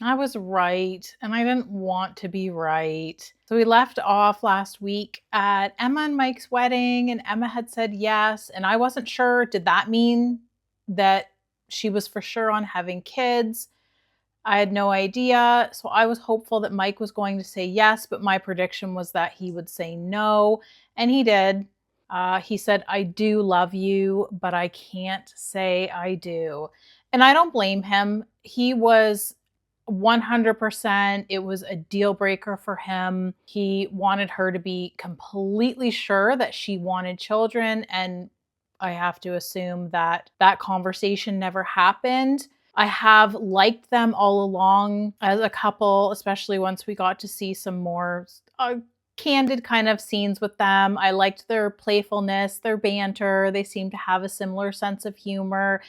I was right, and I didn't want to be right. So we left off last week at Emma and Mike's wedding, and Emma had said yes, and I wasn't sure. Did that mean that she was for sure on having kids? I had no idea. So I was hopeful that Mike was going to say yes, but my prediction was that he would say no, and he did. He said, I do love you, but I can't say I do. And I don't blame him. He was 100%, it was a deal breaker for him. He wanted her to be completely sure that she wanted children. And I have to assume that that conversation never happened. I have liked them all along as a couple, especially once we got to see some more candid kind of scenes with them. I liked their playfulness, their banter. They seemed to have a similar sense of humor.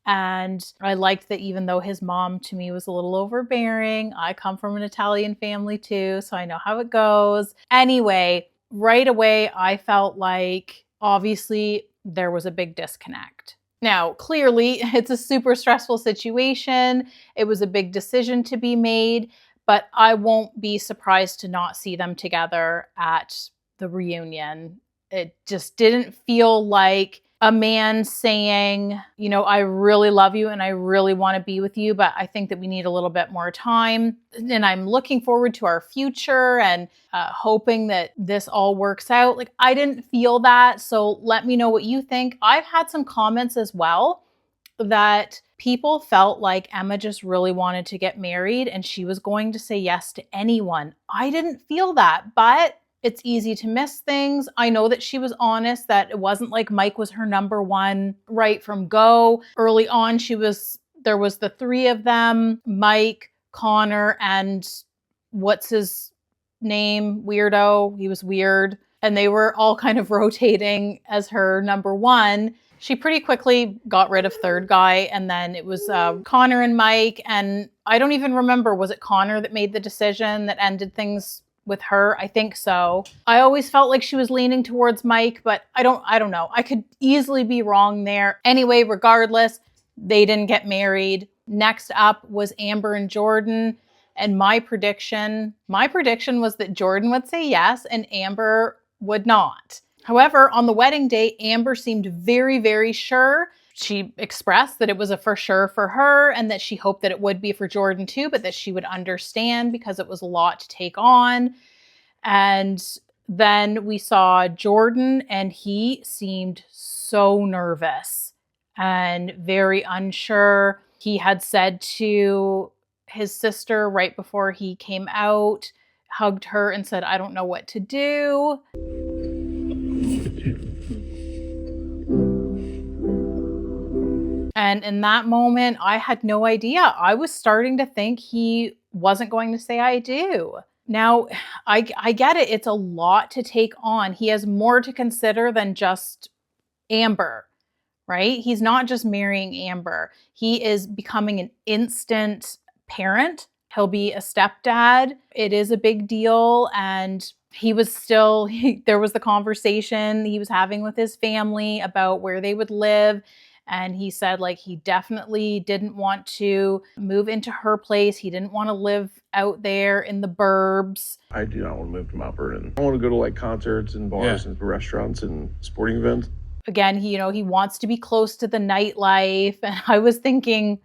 And I liked that even though his mom to me was a little overbearing, I come from an Italian family too, so I know how it goes. Anyway, right away, I felt like obviously there was a big disconnect. Now, clearly, it's a super stressful situation. It was a big decision to be made, but I won't be surprised to not see them together at the reunion. It just didn't feel like a man saying, you know, I really love you and I really want to be with you, but I think that we need a little bit more time. And I'm looking forward to our future and hoping that this all works out. Like, I didn't feel that. So let me know what you think. I've had some comments as well that people felt like Emma just really wanted to get married and she was going to say yes to anyone. I didn't feel that, but it's easy to miss things. I know that she was honest, that it wasn't like Mike was her number one right from go. Early on, there was the three of them, Mike, Connor, and what's his name? Weirdo. He was weird. And they were all kind of rotating as her number one. She pretty quickly got rid of third guy, and then it was Connor and Mike. And I don't even remember, was it Connor that made the decision that ended things with her? I think so. I always felt like she was leaning towards Mike, but I don't know. I could easily be wrong there. Anyway, regardless, they didn't get married. Next up was Amber and Jordan. And my prediction was that Jordan would say yes and Amber would not. However, on the wedding day, Amber seemed very, very sure. She expressed that it was a for sure for her and that she hoped that it would be for Jordan too, but that she would understand because it was a lot to take on. And then we saw Jordan, and he seemed so nervous and very unsure. He had said to his sister right before he came out, hugged her and said, I don't know what to do. And in that moment, I had no idea. I was starting to think he wasn't going to say I do. Now, I get it. It's a lot to take on. He has more to consider than just Amber, right? He's not just marrying Amber. He is becoming an instant parent. He'll be a stepdad. It is a big deal. And there was the conversation he was having with his family about where they would live. And he said, like, he definitely didn't want to move into her place. He didn't want to live out there in the burbs. I do not want to move to Mount Vernon. I want to go to like concerts and bars and restaurants and sporting events. Again, he wants to be close to the nightlife. And I was thinking,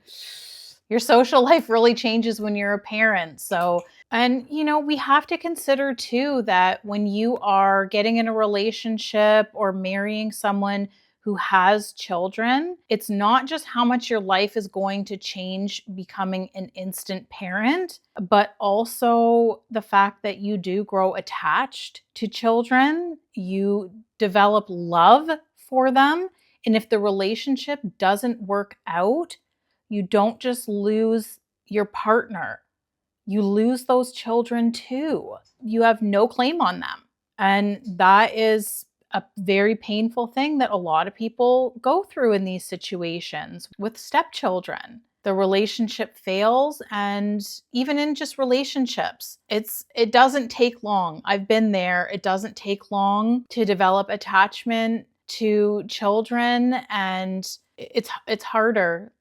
your social life really changes when you're a parent. So, and we have to consider too that when you are getting in a relationship or marrying someone who has children, it's not just how much your life is going to change becoming an instant parent, but also the fact that you do grow attached to children. You develop love for them. And if the relationship doesn't work out, you don't just lose your partner. You lose those children too. You have no claim on them. And that is a very painful thing that a lot of people go through in these situations with stepchildren. The relationship fails, and even in just relationships, it doesn't take long. I've been there. It doesn't take long to develop attachment to children, and it's harder.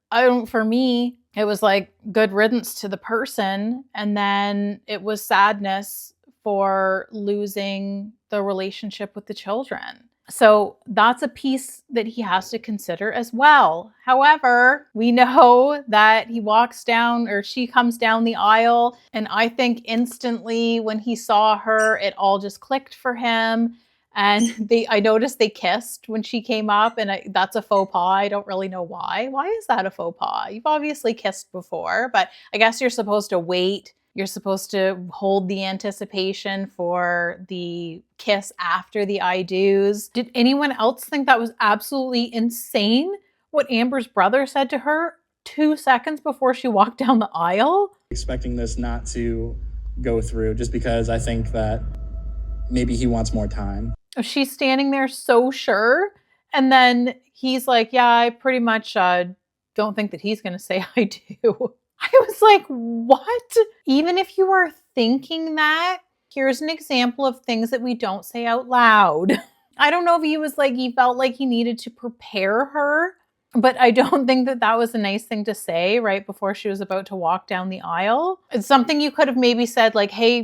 For me, it was like good riddance to the person. And then it was sadness for losing the relationship with the children. So that's a piece that he has to consider as well. However, we know that he walks down, or she comes down the aisle, and I think instantly when he saw her, it all just clicked for him. And I noticed they kissed when she came up, and that's a faux pas. I don't really know why. Why is that a faux pas? You've obviously kissed before, but I guess you're supposed to wait. You're supposed to hold the anticipation for the kiss after the I do's. Did anyone else think that was absolutely insane what Amber's brother said to her 2 seconds before she walked down the aisle? Expecting this not to go through just because I think that maybe he wants more time. She's standing there so sure. And then he's like, yeah, I pretty much don't think that he's going to say I do. I was like, what? Even if you are thinking that, here's an example of things that we don't say out loud. I don't know if he was like, he felt like he needed to prepare her, but I don't think that that was a nice thing to say right before she was about to walk down the aisle. It's something you could have maybe said like, hey,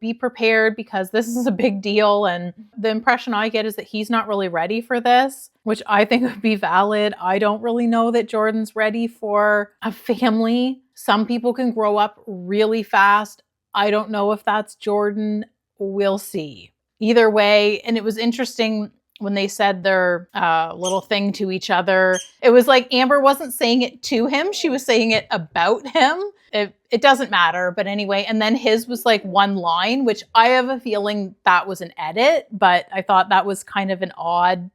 be prepared because this is a big deal. And the impression I get is that he's not really ready for this, which I think would be valid. I don't really know that Jordan's ready for a family. Some people can grow up really fast. I don't know if that's Jordan. We'll see. Either way, and it was interesting when they said their little thing to each other. It was like Amber wasn't saying it to him. She was saying it about him. It doesn't matter. But anyway, and then his was like one line, which I have a feeling that was an edit, but I thought that was kind of an odd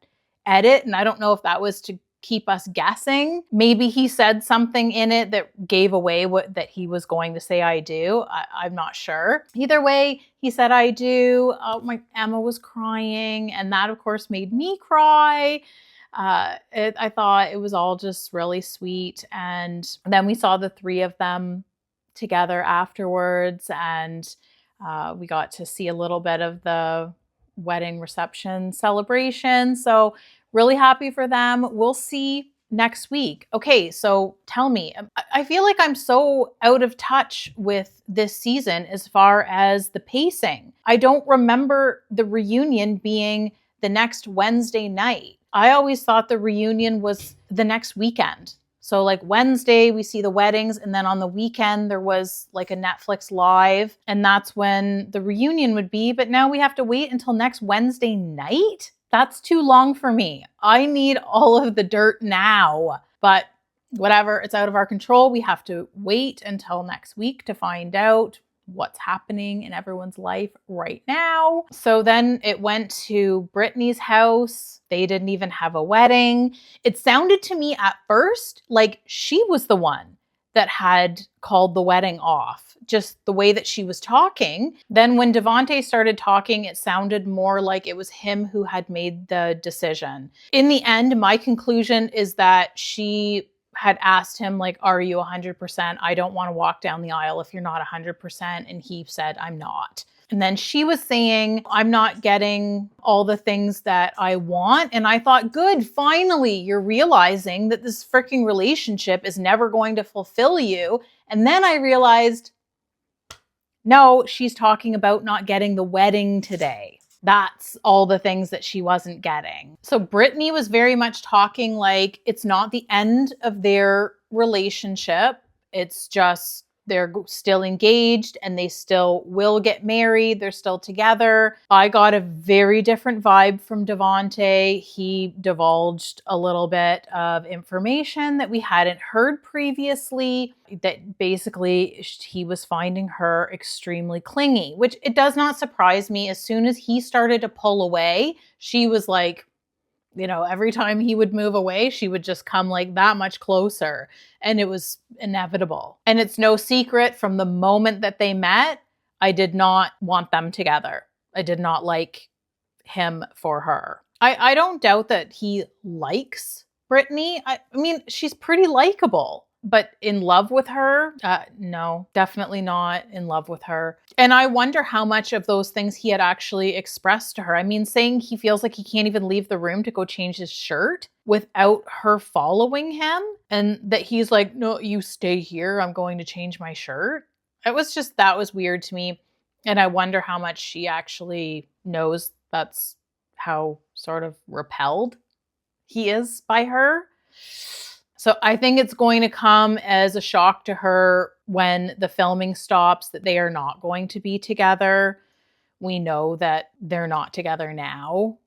edit. And I don't know if that was to keep us guessing. Maybe he said something in it that gave away that he was going to say I do. I'm not sure. Either way, he said I do. My Emma was crying, and that of course made me cry. I thought it was all just really sweet. And then we saw the three of them together afterwards, and we got to see a little bit of the wedding reception celebration. So really happy for them. We'll see next week. Okay, so tell me, I feel like I'm so out of touch with this season as far as the pacing. I don't remember the reunion being the next Wednesday night. I always thought the reunion was the next weekend. So like Wednesday, we see the weddings, and then on the weekend, there was like a Netflix live, and that's when the reunion would be. But now we have to wait until next Wednesday night? That's too long for me. I need all of the dirt now. But whatever, it's out of our control. We have to wait until next week to find out what's happening in everyone's life right now. So then it went to Britney's house. They didn't even have a wedding. It sounded to me at first like she was the one that had called the wedding off, just the way that she was talking. Then when Devonte started talking, it sounded more like it was him who had made the decision. In the end, my conclusion is that she had asked him, like, are you 100%? I don't want to walk down the aisle if you're not 100%. And he said, I'm not. And then she was saying, I'm not getting all the things that I want. And I thought, good, finally, you're realizing that this freaking relationship is never going to fulfill you. And then I realized, no, she's talking about not getting the wedding today. That's all the things that she wasn't getting. So Britney was very much talking like it's not the end of their relationship. It's just they're still engaged and they still will get married. They're still together. I got a very different vibe from Devonte. He divulged a little bit of information that we hadn't heard previously, that basically he was finding her extremely clingy, which it does not surprise me. As soon as he started to pull away, she was like, every time he would move away, she would just come like that much closer. And it was inevitable. And it's no secret from the moment that they met, I did not want them together. I did not like him for her. I don't doubt that he likes Britney. I mean, she's pretty likable. But in love with her? No, definitely not in love with her. And I wonder how much of those things he had actually expressed to her. I mean, saying he feels like he can't even leave the room to go change his shirt. without her following him, and that he's like, no, you stay here. I'm going to change my shirt. That was weird to me. And I wonder how much she actually knows that's how sort of repelled he is by her. So I think it's going to come as a shock to her when the filming stops that they are not going to be together. We know that they're not together now.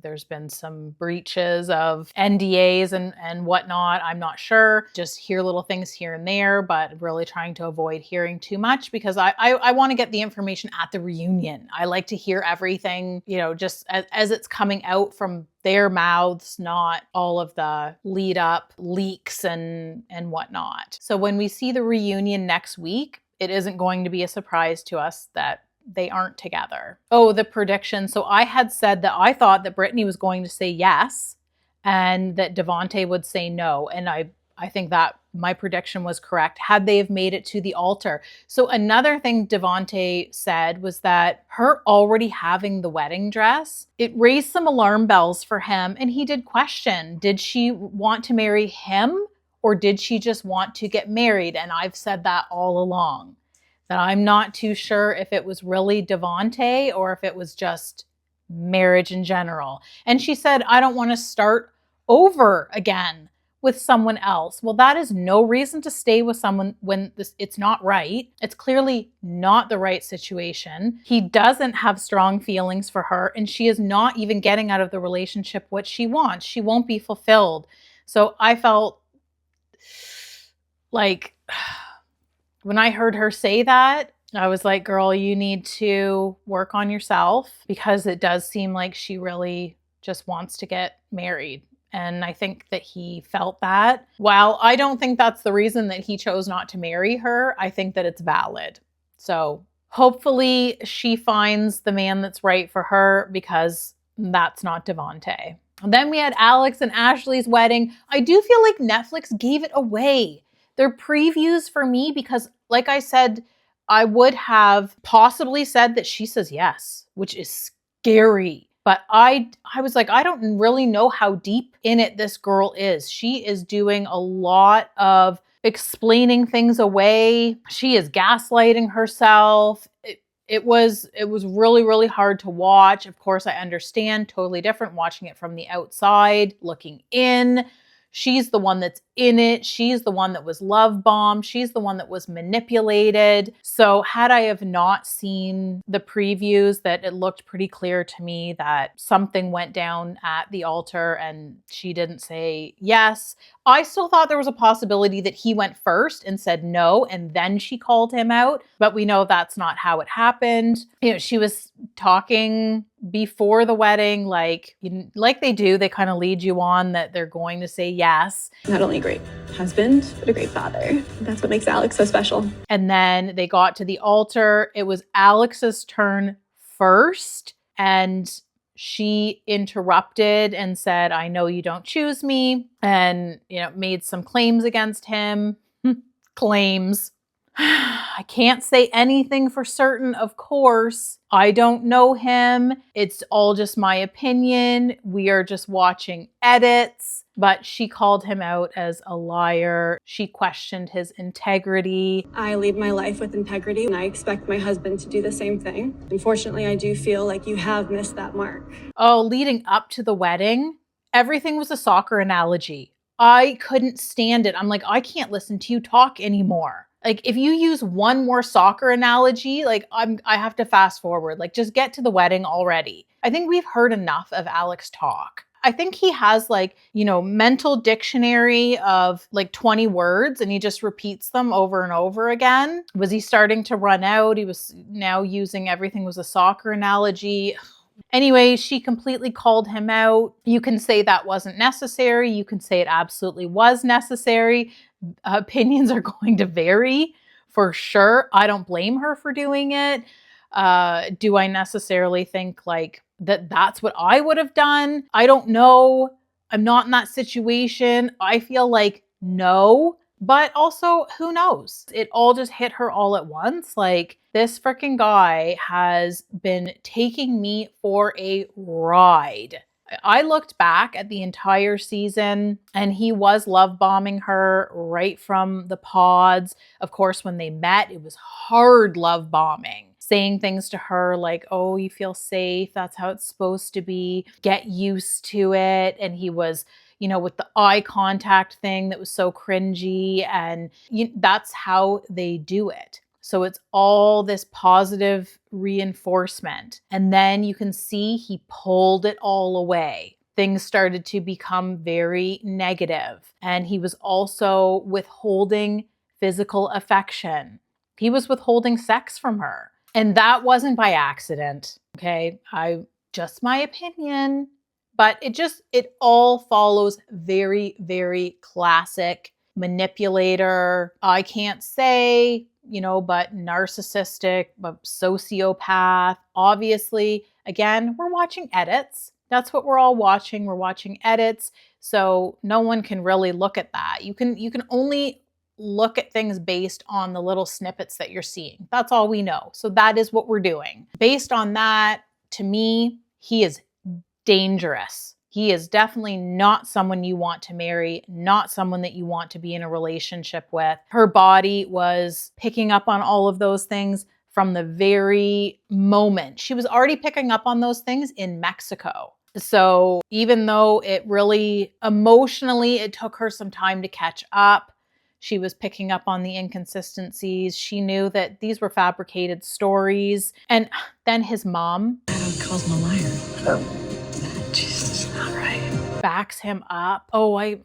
There's been some breaches of NDAs and whatnot. I'm not sure. Just hear little things here and there, but really trying to avoid hearing too much because I want to get the information at the reunion. I like to hear everything, just as it's coming out from their mouths, not all of the lead up leaks and whatnot. So when we see the reunion next week, it isn't going to be a surprise to us that they aren't together. Oh, the prediction. So I had said that I thought that Britney was going to say yes and that Devonte would say no. And I think that my prediction was correct had they have made it to the altar. So another thing Devonte said was that her already having the wedding dress, it raised some alarm bells for him. And he did question, did she want to marry him or did she just want to get married? And I've said that all along. That I'm not too sure if it was really Devonte or if it was just marriage in general. And she said, I don't want to start over again with someone else. Well, that is no reason to stay with someone when it's not right. It's clearly not the right situation. He doesn't have strong feelings for her, and she is not even getting out of the relationship what she wants. She won't be fulfilled. So I felt like when I heard her say that, I was like, girl, you need to work on yourself because it does seem like she really just wants to get married. And I think that he felt that. While I don't think that's the reason that he chose not to marry her, I think that it's valid. So hopefully she finds the man that's right for her because that's not Devonte. And then we had Alex and Ashley's wedding. I do feel like Netflix gave it away. They're previews for me because, like I said, I would have possibly said that she says yes, which is scary. But I was like, I don't really know how deep in it this girl is. She is doing a lot of explaining things away. She is gaslighting herself. It was really, really hard to watch. Of course, I understand, totally different watching it from the outside, looking in. She's the one that's in it. She's the one that was love bombed. She's the one that was manipulated. So had I have not seen the previews, that it looked pretty clear to me that something went down at the altar and she didn't say yes. I still thought there was a possibility that he went first and said no, and then she called him out. But we know that's not how it happened. She was talking before the wedding, like they do. They kind of lead you on that they're going to say yes. Not only a great husband, but a great father. That's what makes Alex so special. And then they got to the altar. It was Alex's turn first. And she interrupted and said, I know you don't choose me. And, made some claims against him. Claims. I can't say anything for certain, of course. I don't know him. It's all just my opinion. We are just watching edits. But she called him out as a liar. She questioned his integrity. I lead my life with integrity, and I expect my husband to do the same thing. Unfortunately, I do feel like you have missed that mark. Oh, leading up to the wedding, everything was a soccer analogy. I couldn't stand it. I'm like, I can't listen to you talk anymore. Like, if you use one more soccer analogy, like I have to fast forward. Like, just get to the wedding already. I think we've heard enough of Alex talk. I think he has mental dictionary of 20 words and he just repeats them over and over again. Was he starting to run out? He was now using everything was a soccer analogy. Anyway, she completely called him out. You can say that wasn't necessary. You can say it absolutely was necessary. Opinions are going to vary for sure. I don't blame her for doing it. Do I necessarily think that's what I would have done? I don't know. I'm not in that situation. I feel like no, but also who knows? It all just hit her all at once. Like, this freaking guy has been taking me for a ride. I looked back at the entire season and he was love bombing her right from the pods. Of course, when they met, it was hard love bombing, saying things to her like, oh, you feel safe. That's how it's supposed to be. Get used to it. And he was, with the eye contact thing that was so cringy. And that's how they do it. So it's all this positive reinforcement. And then you can see he pulled it all away. Things started to become very negative. And he was also withholding physical affection. He was withholding sex from her. And that wasn't by accident. Okay. Just my opinion. But it all follows very, very classic manipulator. I can't say, but narcissistic, but sociopath. Obviously, again, we're watching edits. That's what we're all watching. We're watching edits. So no one can really look at that. You can only look at things based on the little snippets that you're seeing. That's all we know. So that is what we're doing. Based on that, to me, he is dangerous. He is definitely not someone you want to marry, not someone that you want to be in a relationship with. Her body was picking up on all of those things from the very moment. She was already picking up on those things in Mexico. So even though it really emotionally, it took her some time to catch up, she was picking up on the inconsistencies. She knew that these were fabricated stories. And then his mom calls him a liar. Jesus, not right. Backs him up. Oh, I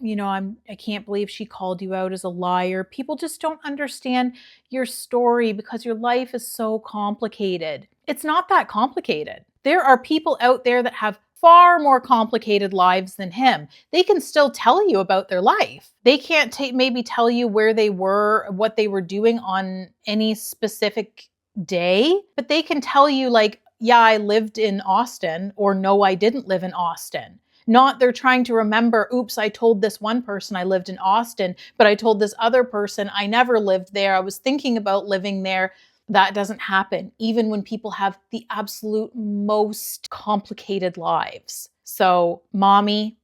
can't believe she called you out as a liar. People just don't understand your story because your life is so complicated. It's not that complicated. There are people out there that have far more complicated lives than him. They can still tell you about their life. They can't maybe tell you where they were, what they were doing on any specific day, but they can tell you like, yeah, I lived in Austin, or no, I didn't live in Austin. Not they're trying to remember, oops, I told this one person I lived in Austin, but I told this other person I never lived there. I was thinking about living there. That doesn't happen, even when people have the absolute most complicated lives. So, mommy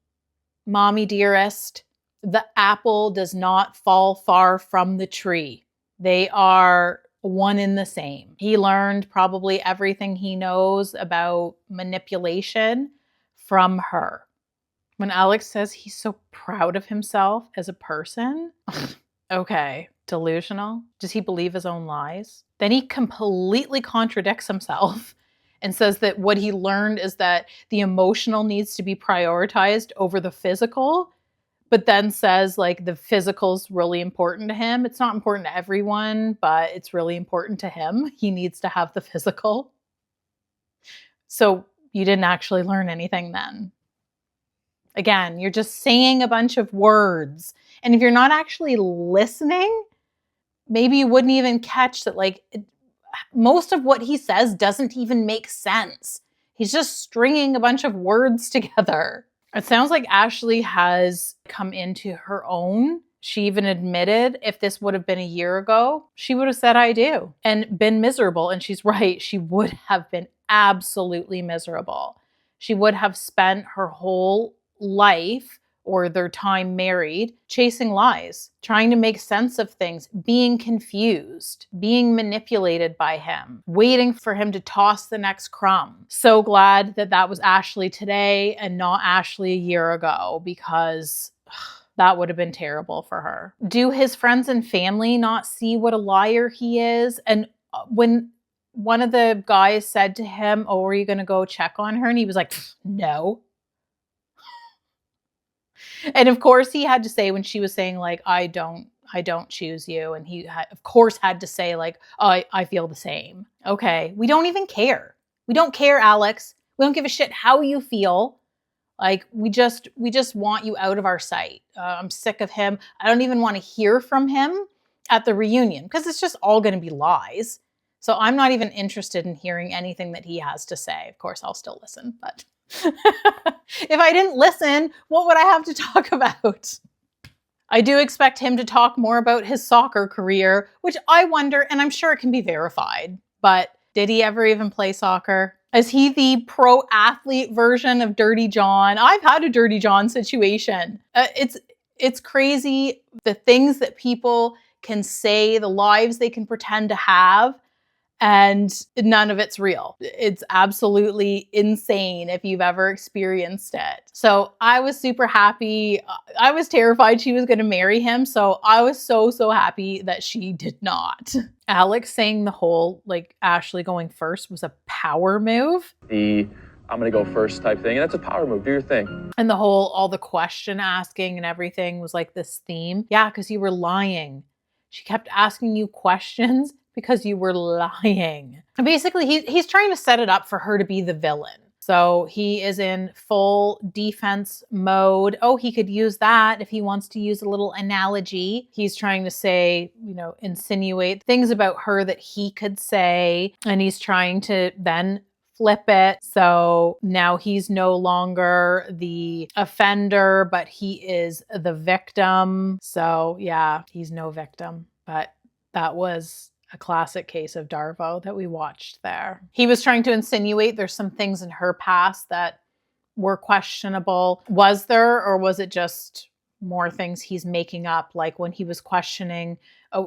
dearest, the apple does not fall far from the tree. They are one in the same. He learned probably everything he knows about manipulation from her. When Alex says he's so proud of himself as a person, okay, delusional. Does he believe his own lies? Then he completely contradicts himself and says that what he learned is that the emotional needs to be prioritized over the physical, but then says like the physical's really important to him. It's not important to everyone, but it's really important to him. He needs to have the physical. So you didn't actually learn anything then. Again, you're just saying a bunch of words. And if you're not actually listening, maybe you wouldn't even catch that most of what he says doesn't even make sense. He's just stringing a bunch of words together. It sounds like Ashley has come into her own. She even admitted if this would have been a year ago, she would have said, I do, and been miserable. And she's right. She would have been absolutely miserable. She would have spent her whole life or their time married chasing lies, trying to make sense of things, being confused, being manipulated by him, waiting for him to toss the next crumb. So glad that that was Ashley today and not Ashley a year ago, because that would have been terrible for her. Do his friends and family not see what a liar he is? And when one of the guys said to him, oh, are you going to go check on her? And he was like, no. And of course he had to say, when she was saying like, I don't choose you. And he of course had to say like, oh, I feel the same. Okay. We don't even care. We don't care, Alex. We don't give a shit how you feel. Like we just want you out of our sight. I'm sick of him. I don't even want to hear from him at the reunion because it's just all going to be lies. So I'm not even interested in hearing anything that he has to say. Of course, I'll still listen, but if I didn't listen, what would I have to talk about? I do expect him to talk more about his soccer career, which I wonder, and I'm sure it can be verified, but did he ever even play soccer? Is he the pro athlete version of Dirty John? I've had a Dirty John situation. It's crazy the things that people can say, the lives they can pretend to have, and none of it's real. It's absolutely insane if you've ever experienced it. So I was super happy. I was terrified she was going to marry him. So I was so happy that she did not. Alex saying the whole, like, Ashley going first was a power move. I'm going to go first type thing. And that's a power move. Do your thing. And the whole, all the question asking and everything was like this theme. Yeah, because you were lying. She kept asking you questions because you were lying. And basically, he's trying to set it up for her to be the villain. So he is in full defense mode. Oh, he could use that if he wants to use a little analogy. He's trying to say, insinuate things about her that he could say. And he's trying to then flip it. So now he's no longer the offender, but he is the victim. So yeah, he's no victim. But that was a classic case of Darvo that we watched there. He was trying to insinuate there's some things in her past that were questionable. Was there, or was it just more things he's making up? Like when he was questioning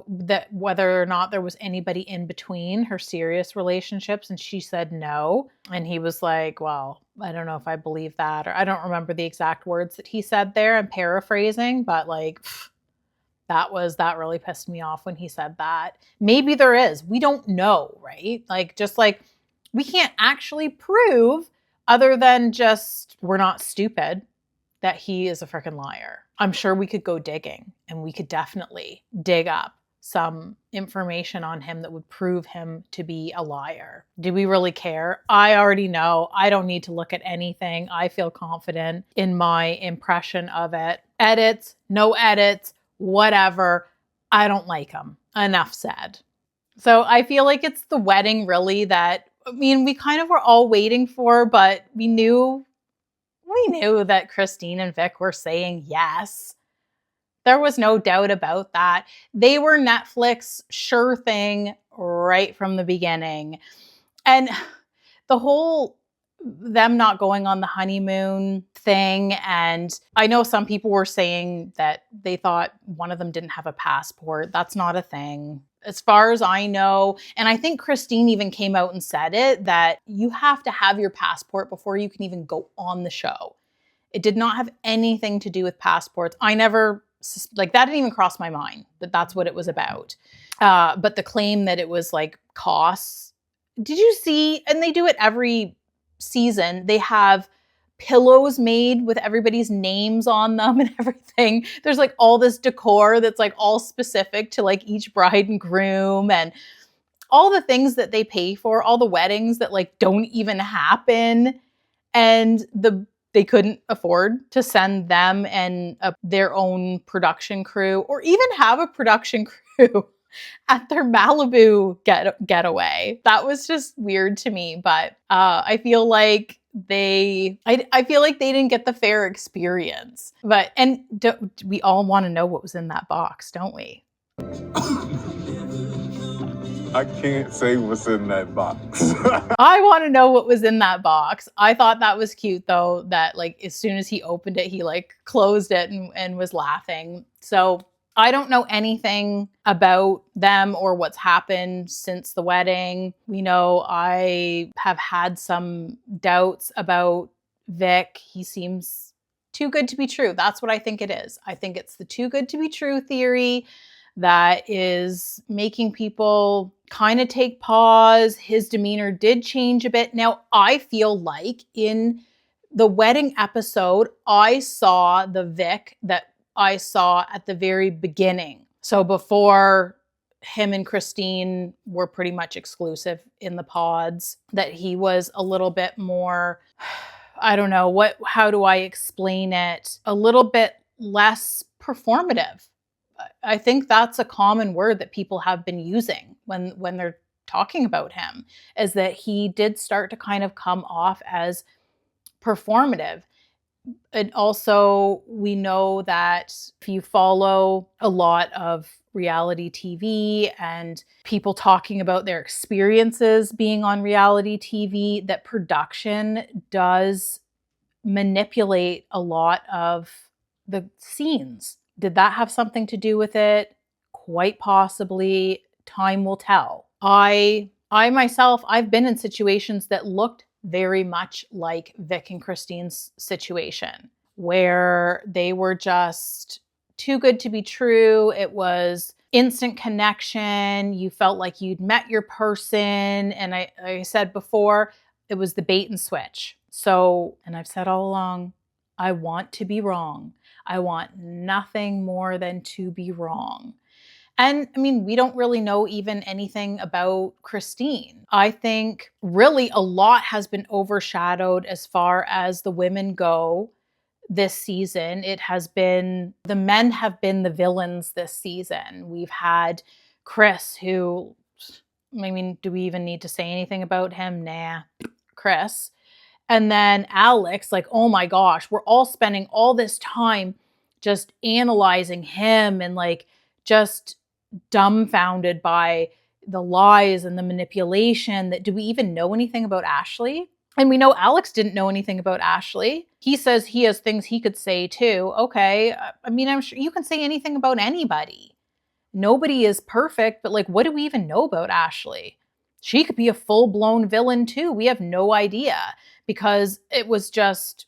that whether or not there was anybody in between her serious relationships, and she said no. And he was like, well, I don't know if I believe that, or I don't remember the exact words that he said there. I'm paraphrasing, but like, that really pissed me off when he said that. Maybe there is. We don't know, right? Like, just like we can't actually prove, other than just we're not stupid, that he is a freaking liar. I'm sure we could go digging, and we could definitely dig up some information on him that would prove him to be a liar. Do we really care? I already know. I don't need to look at anything. I feel confident in my impression of it. Edits, no edits, whatever. I don't like him. Enough said. So I feel like it's the wedding really that, we kind of were all waiting for, but we knew that Christine and Vic were saying yes. There was no doubt about that. They were Netflix sure thing right from the beginning. And the whole them not going on the honeymoon thing, and I know some people were saying that they thought one of them didn't have a passport. That's not a thing. As far as I know, and I think Christine even came out and said it, that you have to have your passport before you can even go on the show. It did not have anything to do with passports. I never, that didn't even cross my mind that that's what it was about. But the claim that it was like costs. Did you see, and they do it every season, they have pillows made with everybody's names on them and everything. There's like all this decor that's like all specific to like each bride and groom, and all the things that they pay for, all the weddings that like don't even happen. And they couldn't afford to send them and their own production crew, or even have a production crew at their Malibu getaway. That was just weird to me, but I feel like I feel like they didn't get the fair experience. But we all want to know what was in that box, don't we? I can't say what's in that box. I want to know what was in that box. I thought that was cute though, that like as soon as he opened it, he like closed it and was laughing. So I don't know anything about them or what's happened since the wedding. We know I have had some doubts about Vic. He seems too good to be true. That's what I think it is. I think it's the too good to be true theory that is making people kind of take pause. His demeanor did change a bit. Now, I feel like in the wedding episode, I saw the Vic that I saw at the very beginning. So before him and Christine were pretty much exclusive in the pods, that he was a little bit more, I don't know, how do I explain it? A little bit less performative. I think that's a common word that people have been using when they're talking about him, is that he did start to kind of come off as performative. And also, we know that if you follow a lot of reality TV and people talking about their experiences being on reality TV, that production does manipulate a lot of the scenes. Did that have something to do with it? Quite possibly. Time will tell. I myself, I've been in situations that looked very much like Vic and Christine's situation, where they were just too good to be true. It was instant connection. You felt like you'd met your person. And I said before, it was the bait and switch. So, and I've said all along, I want to be wrong. I want nothing more than to be wrong. And I mean, we don't really know even anything about Christine. I think really a lot has been overshadowed as far as the women go this season. It has been, the men have been the villains this season. We've had Chris, who, I mean, do we even need to say anything about him? Nah, Chris. And then Alex, like, oh my gosh, we're all spending all this time just analyzing him and like just dumbfounded by the lies and the manipulation. That, do we even know anything about Ashley? And we know Alex didn't know anything about Ashley. He says he has things he could say too. Okay. I mean, I'm sure you can say anything about anybody. Nobody is perfect, but like, what do we even know about Ashley? She could be a full-blown villain too. We have no idea, because it was just,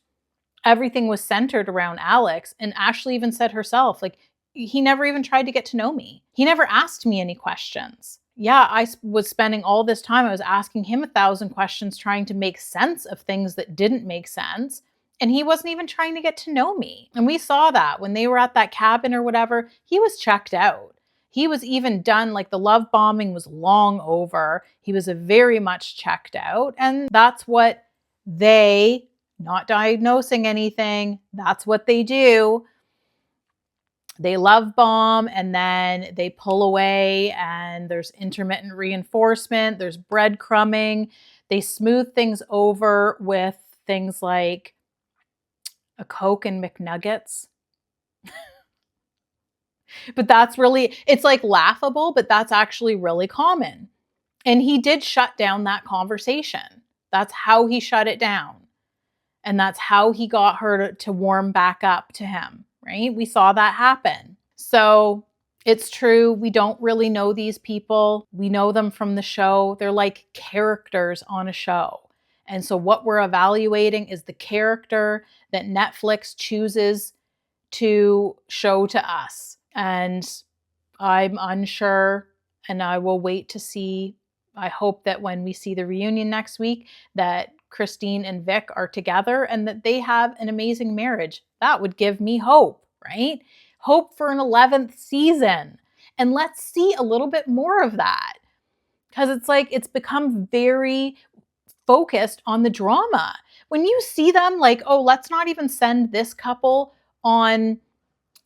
everything was centered around Alex. And Ashley even said herself, like, he never even tried to get to know me. He never asked me any questions. Yeah, I was spending all this time, I was asking him 1,000 questions, trying to make sense of things that didn't make sense. And he wasn't even trying to get to know me. And we saw that when they were at that cabin or whatever, he was checked out. He was even done, like the love bombing was long over. He was very much checked out. And that's what they, not diagnosing anything, that's what they do. They love bomb and then they pull away, and there's intermittent reinforcement, there's breadcrumbing. They smooth things over with things like a Coke and McNuggets. But that's really, it's like laughable, but that's actually really common. And he did shut down that conversation. That's how he shut it down. And that's how he got her to warm back up to him, right? We saw that happen. So it's true. We don't really know these people. We know them from the show. They're like characters on a show. And so what we're evaluating is the character that Netflix chooses to show to us. And I'm unsure, and I will wait to see. I hope that when we see the reunion next week, that Christine and Vic are together and that they have an amazing marriage. That would give me hope, right? Hope for an 11th season. And let's see a little bit more of that, because it's like it's become very focused on the drama. When you see them like, oh, let's not even send this couple on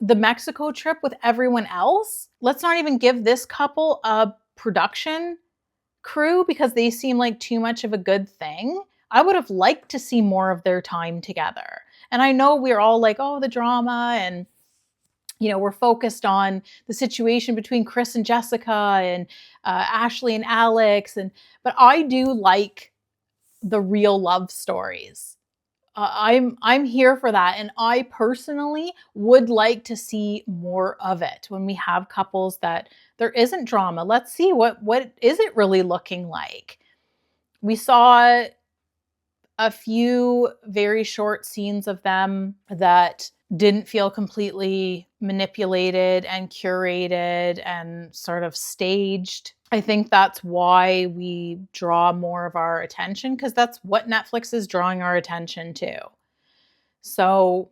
the Mexico trip with everyone else. Let's not even give this couple a production crew because they seem like too much of a good thing. I would have liked to see more of their time together. And I know we're all like, oh, the drama, and you know, we're focused on the situation between Chris and Jessica and Ashley and Alex, but I do like the real love stories. I'm here for that, and I personally would like to see more of it when we have couples that there isn't drama. Let's see what is it really looking like. We saw a few very short scenes of them that didn't feel completely manipulated and curated and sort of staged. I think that's why we draw more of our attention, because that's what Netflix is drawing our attention to. So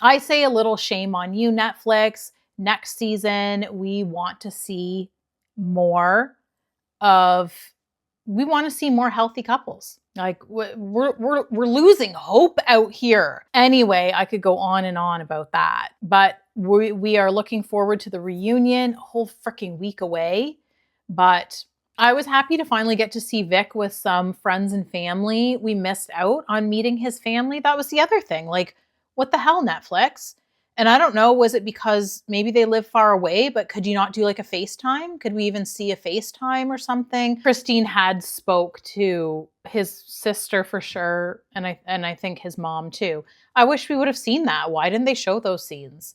I say a little shame on you, Netflix. Next season, we want to see more of, we want to see more healthy couples. Like we're losing hope out here. Anyway, I could go on and on about that, but we are looking forward to the reunion, a whole freaking week away. But I was happy to finally get to see Vic with some friends and family. We missed out on meeting his family. That was the other thing. Like, what the hell, Netflix? And I don't know, was it because maybe they live far away, but could you not do like a FaceTime? Could we even see a FaceTime or something? Christine had spoke to his sister for sure, and I think his mom too. I wish we would have seen that. Why didn't they show those scenes?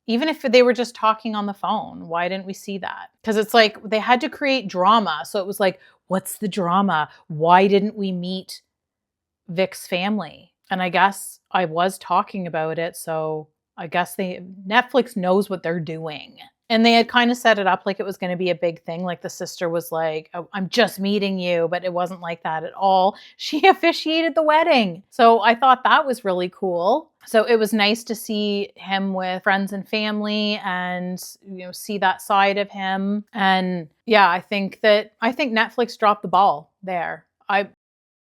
Even if they were just talking on the phone, why didn't we see that? Because it's like they had to create drama. So it was like, what's the drama? Why didn't we meet Vic's family? And I guess I was talking about it. So I guess Netflix knows what they're doing. And they had kind of set it up like it was going to be a big thing. Like the sister was like, oh, I'm just meeting you. But it wasn't like that at all. She officiated the wedding. So I thought that was really cool. So it was nice to see him with friends and family and, see that side of him. And yeah, I think Netflix dropped the ball there. I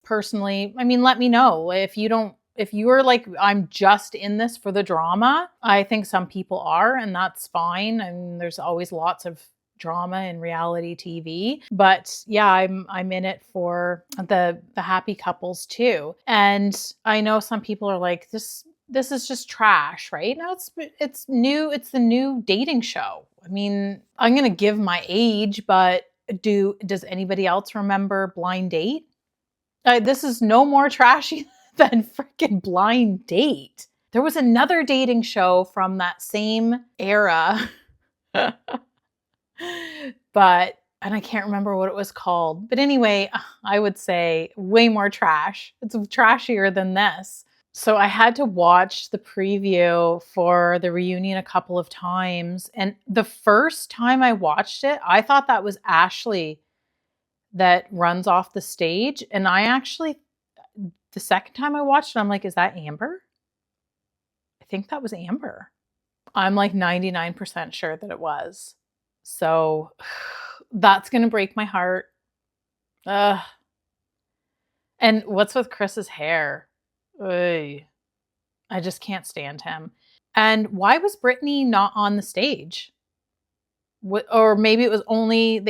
personally, let me know if you're like, I'm just in this for the drama. I think some people are, and that's fine. And there's always lots of drama in reality TV. But yeah, I'm in it for the happy couples too. And I know some people are like, this is just trash, right? No, it's new. It's the new dating show. I'm gonna give my age, but does anybody else remember Blind Date? This is no more trashy than freaking Blind Date. There was another dating show from that same era, and I can't remember what it was called. But anyway, I would say way more trash. It's trashier than this. So I had to watch the preview for the reunion a couple of times. And the first time I watched it, I thought that was Ashley that runs off the stage. And the second time I watched it, I'm like, is that Amber? I think that was Amber. I'm like 99% sure that it was. So that's going to break my heart. Ugh. And what's with Chris's hair? Ugh. I just can't stand him. And why was Britney not on the stage? Or maybe it was only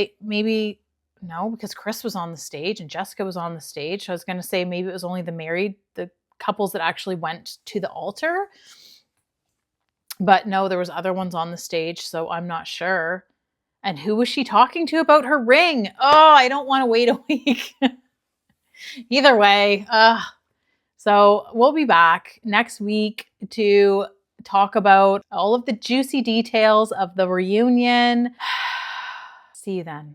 no, because Chris was on the stage and Jessica was on the stage. So I was going to say maybe it was only the couples that actually went to the altar. But no, there was other ones on the stage, so I'm not sure. And who was she talking to about her ring? Oh, I don't want to wait a week. Either way, so we'll be back next week to talk about all of the juicy details of the reunion. See you then.